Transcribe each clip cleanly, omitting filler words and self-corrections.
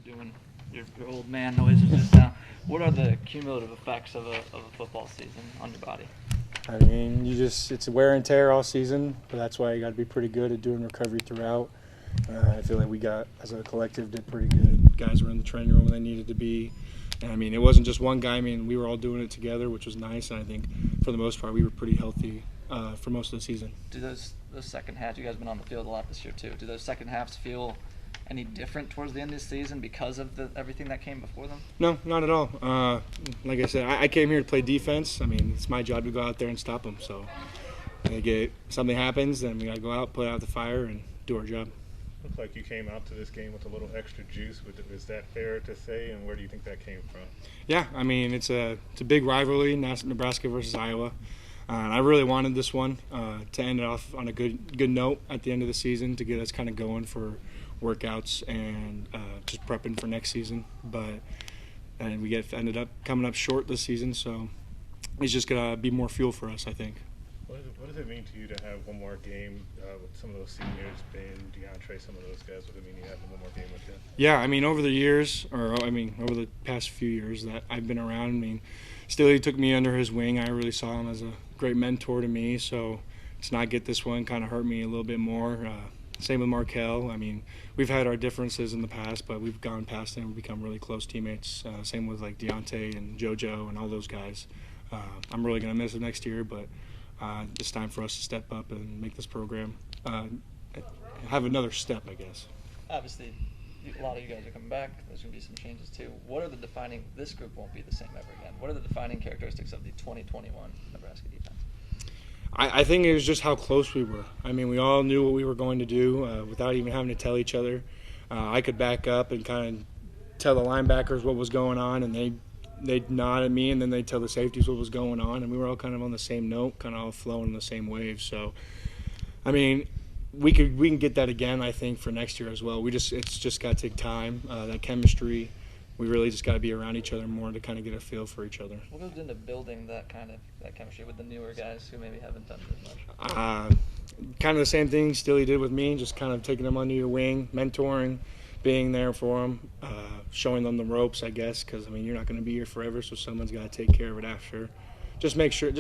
doing your old man noises just now. What are the cumulative effects of a football season on your body? I mean, it's wear and tear all season, but that's why you got to be pretty good at doing recovery throughout. I feel like we got, as a collective, did pretty good. Guys were in the training room when they needed to be. And I mean, it wasn't just one guy. I mean, we were all doing it together, which was nice. And I think, for the most part, we were pretty healthy for most of the season. Do those second halves, you guys have been on the field a lot this year too, do those second halves feel any different towards the end of the season because of everything that came before them? No, not at all. Like I said, I came here to play defense. I mean, it's my job to go out there and stop them. So something happens, then we got to go out, put out the fire, and do our job. Looks like you came out to this game with a little extra juice. Is that fair to say, and where do you think that came from? Yeah, I mean, it's a big rivalry, Nebraska versus Iowa. And I really wanted this one to end it off on a good note at the end of the season to get us kind of going for workouts and just prepping for next season. And we ended up coming up short this season, so it's just going to be more fuel for us, I think. What does it mean to you to have one more game with some of those seniors, Ben, DeAndre, some of those guys? What does it mean you have one more game with them? Yeah, I mean, over the past few years that I've been around, I mean, Steely took me under his wing. I really saw him as a great mentor to me, so to not get this one kind of hurt me a little bit more. Same with Markel. I mean, we've had our differences in the past, but we've gone past them and become really close teammates. Same with like Deontay and JoJo and all those guys. I'm really going to miss them next year, but it's time for us to step up and make this program have another step, I guess. Obviously, a lot of you guys are coming back. There's going to be some changes too. What are the defining – this group won't be the same ever again. What are the defining characteristics of the 2021 Nebraska defense? I think it was just how close we were. I mean, we all knew what we were going to do without even having to tell each other. I could back up and kind of tell the linebackers what was going on, and they'd nod at me, and then they'd tell the safeties what was going on, and we were all kind of on the same note, kind of all flowing in the same wave. So, I mean, we can get that again, I think, for next year as well. It's just got to take time. That chemistry, we really just got to be around each other more to kind of get a feel for each other. What goes into building that chemistry with the newer guys who maybe haven't done it as much? Kind of the same thing Steely did with me, just kind of taking them under your wing, mentoring, being there for them, showing them the ropes, I guess, because, I mean, you're not going to be here forever, so someone's got to take care of it after. Just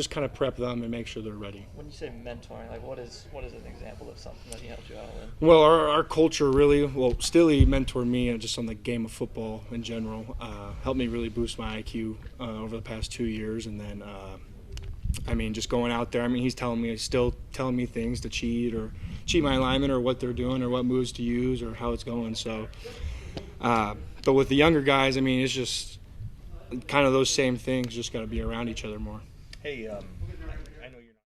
kind of prep them and make sure they're ready. When you say mentoring, like what is an example of something that he helped you out with? Well, our culture really, Steely mentored me just on the game of football in general, helped me really boost my IQ over the past 2 years, and then, I mean, just going out there, I mean, he's still telling me things to cheat my alignment or what they're doing or what moves to use or how it's going. So, but with the younger guys, I mean, it's just kind of those same things, just got to be around each other more. Hey,